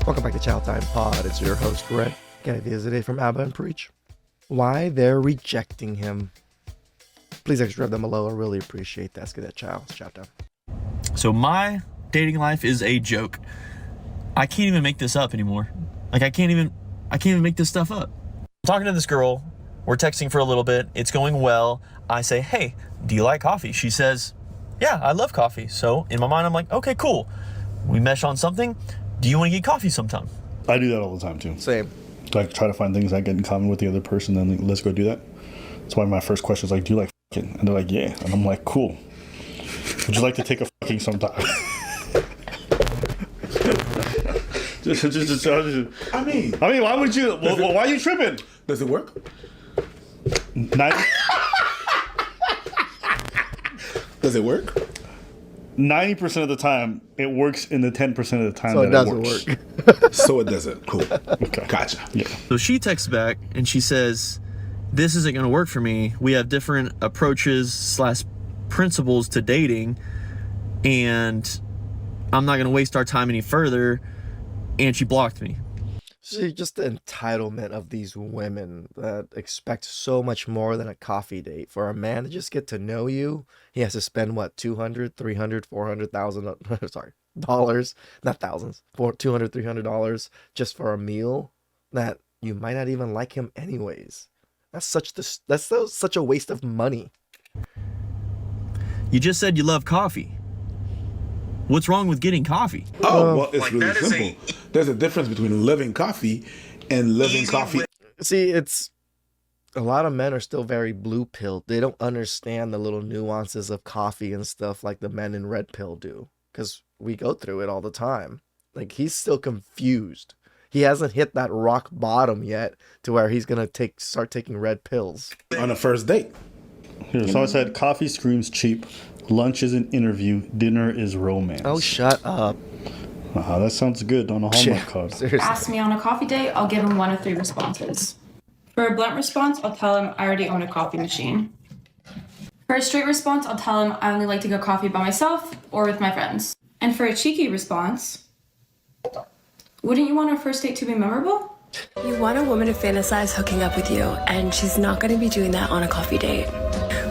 Welcome back to Chow Time Pod. It's your host, Red. Got ideas today from Abba and Preach. Why they're rejecting him. Please extra them below. I really appreciate that. Let's get that Chow. It's Chow time. So my dating life is a joke. I can't even make this up anymore. Like I can't even make this stuff up. I'm talking to this girl. We're texting for a little bit. It's going well. I say, hey, do you like coffee? She says, yeah, I love coffee. So in my mind, I'm like, okay, cool. We mesh on something. Do you want to get coffee sometime? I do that all the time too. Same. Like try to find things I get in common with the other person, then let's go do that. That's why my first question is like, do you like fucking? And they're like, yeah. And I'm like, cool. Would you like to take a fucking sometime? I mean, why would you? Why are you tripping? Does it work? Does it work? 90% of the time, it works in the 10% of the time So that it doesn't works. So it doesn't. Cool. Okay. Gotcha. Yeah. So she texts back and she says, this isn't going to work for me. We have different approaches / principles to dating, and I'm not going to waste our time any further. And she blocked me. See, just the entitlement of these women that expect so much more than a coffee date. For a man to just get to know you, he has to spend what, $200, $300, $400,000, sorry, dollars, not thousands, for $200, $300 just for a meal that you might not even like him anyways. That's such a waste of money. You just said you love coffee. What's wrong with getting coffee? Oh, well, it's Like, really that is simple. There's a difference between loving coffee and loving coffee. See, it's a lot of men are still very blue pilled. They don't understand the little nuances of coffee and stuff like the men in red pill do, because we go through it all the time. Like, he's still confused. He hasn't hit that rock bottom yet to where he's gonna start taking red pills On a first date. Here, so I said, coffee screams cheap. Lunch is an interview. Dinner is romance. Oh, shut up. That sounds good on a Hallmark card. Seriously. Ask me on a coffee date, I'll give him 1 of 3 responses. For a blunt response, I'll tell him I already own a coffee machine. For a straight response, I'll tell him I only like to get coffee by myself or with my friends. And for a cheeky response, wouldn't you want our first date to be memorable? You want a woman to fantasize hooking up with you, and she's not going to be doing that on a coffee date.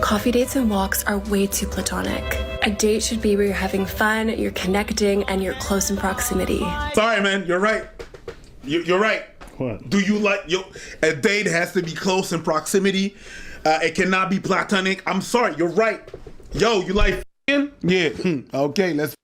Coffee dates and walks are way too platonic. A date should be where you're having fun, you're connecting, and you're close in proximity. Sorry, man. You're right. You're right. What? Do you like a date has to be close in proximity? It cannot be platonic. I'm sorry. You're right. Yo, you like f***ing? Yeah. Okay, let's.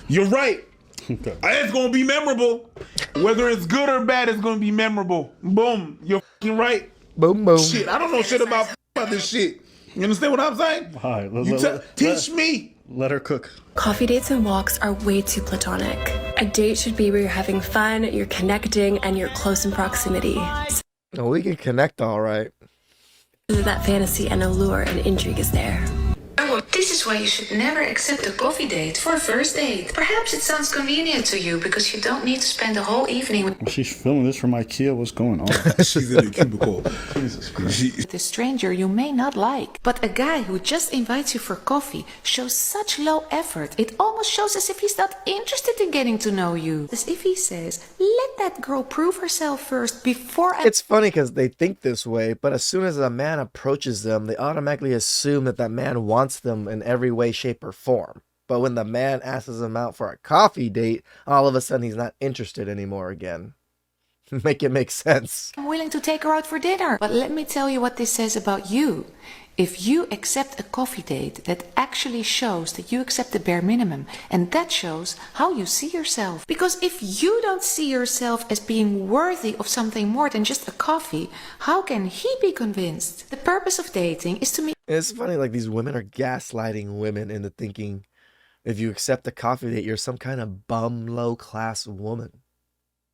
You're right. Okay. It's gonna be memorable. Whether it's good or bad, it's gonna be memorable. Boom. You're f***ing right. Boom, boom. Shit, I don't know shit about this shit. You understand what I'm saying? All right, Teach me. Let her cook. Coffee dates and walks are way too platonic. A date should be where you're having fun, you're connecting, and you're close in proximity. No, we can connect all right. So that fantasy and allure and intrigue is there. Oh, this is why you should never accept a coffee date for a first date. Perhaps it sounds convenient to you because you don't need to spend the whole evening with She's filming this from IKEA. What's going on? She's in the cubicle. Jesus Christ. a stranger you may not like. But a guy who just invites you for coffee shows such low effort. It almost shows as if he's not interested in getting to know you. As if he says, let that girl prove herself first before I... It's funny because they think this way, but as soon as a man approaches them, they automatically assume that man wants them in every way, shape, or form. But when the man asks him out for a coffee date, all of a sudden he's not interested anymore again. Make it make sense. I'm willing to take her out for dinner. But let me tell you what this says about you. If you accept a coffee date, that actually shows that you accept the bare minimum. And that shows how you see yourself. Because if you don't see yourself as being worthy of something more than just a coffee, how can he be convinced? The purpose of dating is to meet... It's funny, like these women are gaslighting women into thinking if you accept a coffee date, you're some kind of bum, low-class woman.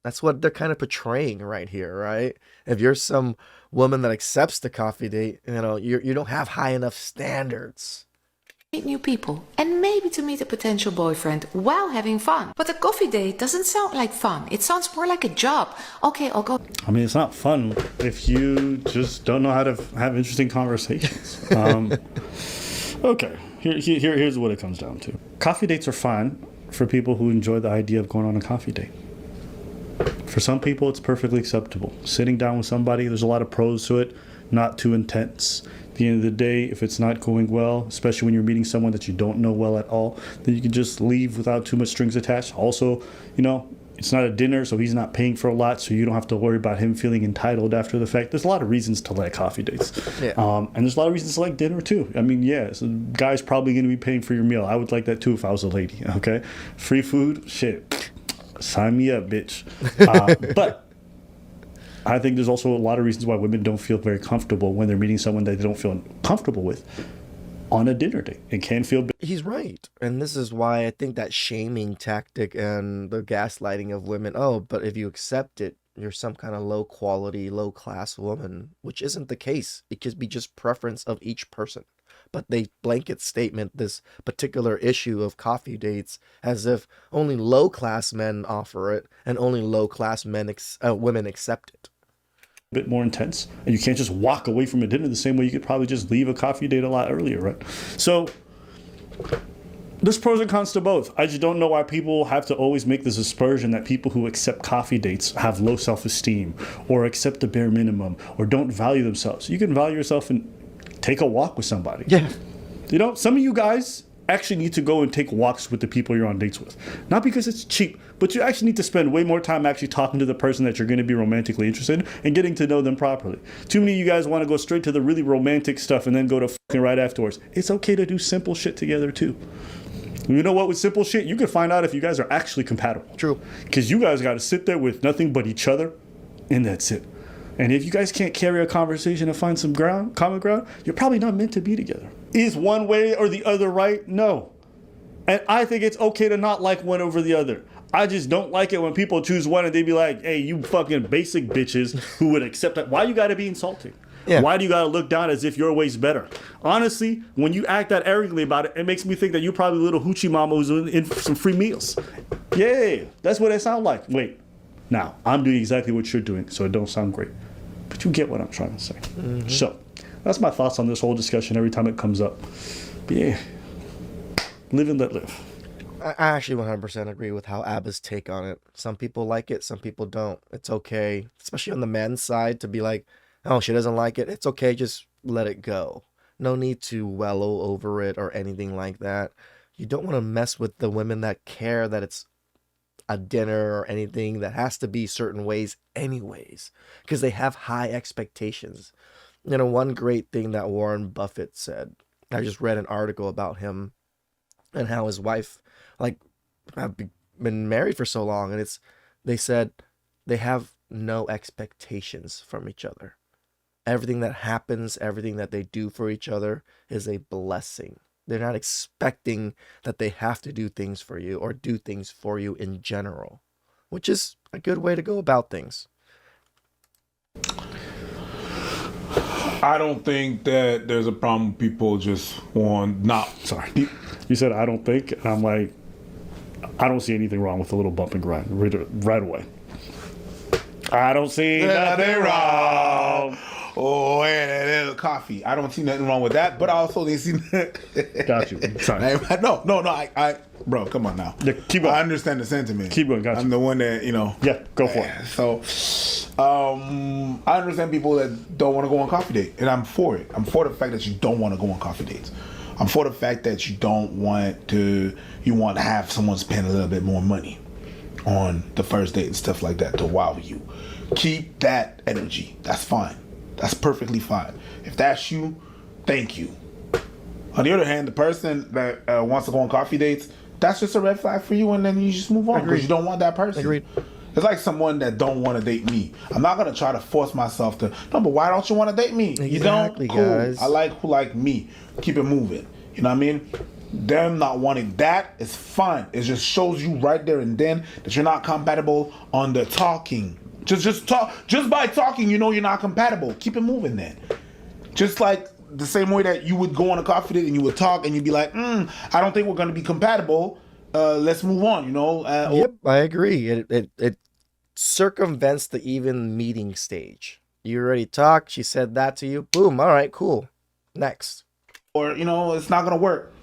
That's what they're kind of portraying right here, right? If you're some woman that accepts the coffee date, you don't have high enough standards. Meet new people and maybe to meet a potential boyfriend while having fun. But a coffee date doesn't sound like fun. It sounds more like a job. Okay, I'll go. I mean, it's not fun if you just don't know how to have interesting conversations. Okay, here's what it comes down to. Coffee dates are fine for people who enjoy the idea of going on a coffee date. For some people, it's perfectly acceptable. Sitting down with somebody, there's a lot of pros to it, not too intense. At the end of the day, if it's not going well, especially when you're meeting someone that you don't know well at all, then you can just leave without too much strings attached. Also, it's not a dinner, so he's not paying for a lot, so you don't have to worry about him feeling entitled after the fact. There's a lot of reasons to like coffee dates. Yeah. And there's a lot of reasons to like dinner, too. I mean, yeah, so the guy's probably going to be paying for your meal. I would like that, too, if I was a lady, okay? Free food, shit. Sign me up, bitch. But I think there's also a lot of reasons why women don't feel very comfortable when they're meeting someone that they don't feel comfortable with on a dinner date. It can feel... He's right. And this is why I think that shaming tactic and the gaslighting of women, oh, but if you accept it, you're some kind of low quality, low class woman, which isn't the case. It could be just preference of each person. But they blanket statement this particular issue of coffee dates as if only low class men offer it and only low class women accept it. Bit more intense, and you can't just walk away from a dinner the same way you could probably just leave a coffee date a lot earlier, right? So there's pros and cons to both. I just don't know why people have to always make this aspersion that people who accept coffee dates have low self-esteem or accept the bare minimum or don't value themselves. You can value yourself and take a walk with somebody. Yeah. Some of you guys actually need to go and take walks with the people you're on dates with. Not because it's cheap, but you actually need to spend way more time actually talking to the person that you're going to be romantically interested in and getting to know them properly. Too many of you guys want to go straight to the really romantic stuff and then go to fucking right afterwards. It's okay to do simple shit together too. You know what, with simple shit, you can find out if you guys are actually compatible. True. Because you guys got to sit there with nothing but each other, and that's it. And if you guys can't carry a conversation and find some common ground, you're probably not meant to be together. Is one way or the other right? No. And I think it's okay to not like one over the other. I just don't like it when people choose one and they be like, hey, you fucking basic bitches who would accept that. Why you got to be insulting? Yeah. Why do you got to look down as if your way's better? Honestly, when you act that arrogantly about it, it makes me think that you're probably a little hoochie mama who's in some free meals. Yeah, that's what it sounds like. Wait, now, I'm doing exactly what you're doing, so it don't sound great. But you get what I'm trying to say. Mm-hmm. So, that's my thoughts on this whole discussion every time it comes up. But yeah, live and let live. I actually 100% agree with how Abba's take on it. Some people like it, some people don't. It's okay, especially on the men's side, to be like, oh, she doesn't like it. It's okay, just let it go. No need to wallow over it or anything like that. You don't want to mess with the women that care that it's a dinner or anything that has to be certain ways anyways, because they have high expectations. One great thing that Warren Buffett said, I just read an article about him and how his wife, have been married for so long, and they said they have no expectations from each other. Everything that happens, everything that they do for each other is a blessing. They're not expecting that they have to do things for you or do things for you in general, which is a good way to go about things. I don't think that there's a problem with people just want not. Sorry. You said I don't think, and I'm like, I don't see anything wrong with a little bump and grind right away. I don't see nothing wrong. Oh, and coffee. I don't see nothing wrong with that, but I also didn't see. Got you. Sorry. No. I, bro, come on now. Yeah, keep going. I understand the sentiment. Keep going. Got you. I'm the one that Yeah, go for it. So, I understand people that don't want to go on coffee date, and I'm for it. I'm for the fact that you don't want to go on coffee dates. I'm for the fact that you want to have someone spend a little bit more money on the first date and stuff like that to wow you. Keep that energy. That's fine. That's perfectly fine. If that's you, thank you. On the other hand, the person that wants to go on coffee dates, that's just a red flag for you, and then you just move on because you don't want that person. Agreed. It's like someone that don't want to date me. I'm not gonna try to force myself to. No, but why don't you want to date me? Exactly, you don't. Cool. Guys. I like who like me. Keep it moving. You know what I mean? Them not wanting that is fine. It just shows you right there and then that you're not compatible on the talking. Just talk. Just by talking, you know you're not compatible. Keep it moving then. Just like the same way that you would go on a coffee date and you would talk and you'd be like, I don't think we're gonna be compatible. Let's move on. You know. Yep, I agree. It circumvents the even meeting stage. You already talked. She said that to you. Boom. All right. Cool. Next. Or it's not gonna work.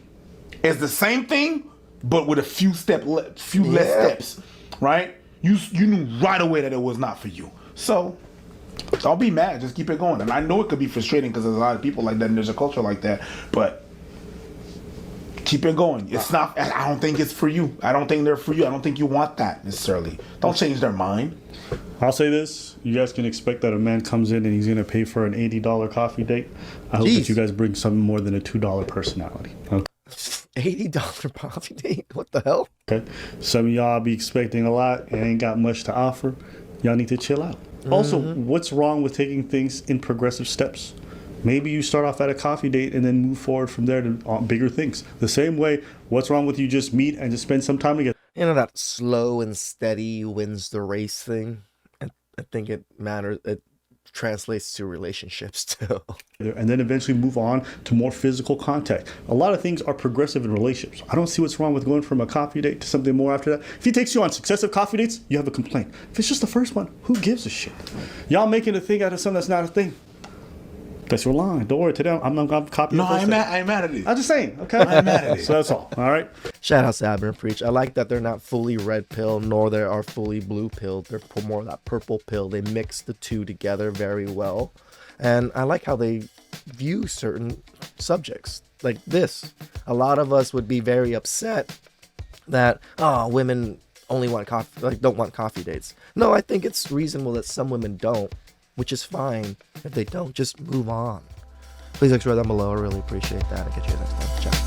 It's the same thing, but with a few less steps, right? you knew right away that it was not for you. So don't be mad. Just keep it going. And I know it could be frustrating because there's a lot of people like that and there's a culture like that. But keep it going. It's not. I don't think it's for you. I don't think they're for you. I don't think you want that necessarily. Don't change their mind. I'll say this: you guys can expect that a man comes in and he's going to pay for an $80 coffee date. I hope that you guys bring something more than a $2 personality. Okay? $80 coffee date? What the hell? Okay. Some of y'all be expecting a lot and ain't got much to offer. Y'all need to chill out. Also, what's wrong with taking things in progressive steps? Maybe you start off at a coffee date and then move forward from there to bigger things. The same way, what's wrong with you just meet and just spend some time together? You know, that slow and steady wins the race thing? I think it matters. It translates to relationships too. And then eventually move on to more physical contact. A lot of things are progressive in relationships. I don't see what's wrong with going from a coffee date to something more after that. If he takes you on successive coffee dates, you have a complaint. If it's just the first one, who gives a shit? Y'all making a thing out of something that's not a thing. That's your line. Don't worry, today I'm not going to copy No, I'm mad at it. I'm just saying, okay? I'm mad at it. So that's all right? Shout out to Abner and Preach. I like that they're not fully red pill, nor they are fully blue pill. They're more of that purple pill. They mix the two together very well. And I like how they view certain subjects like this. A lot of us would be very upset that, women only want don't want coffee dates. No, I think it's reasonable that some women don't, which is fine. If they don't, just move on. Please explore down below. I really appreciate that. I'll catch you next time. Ciao.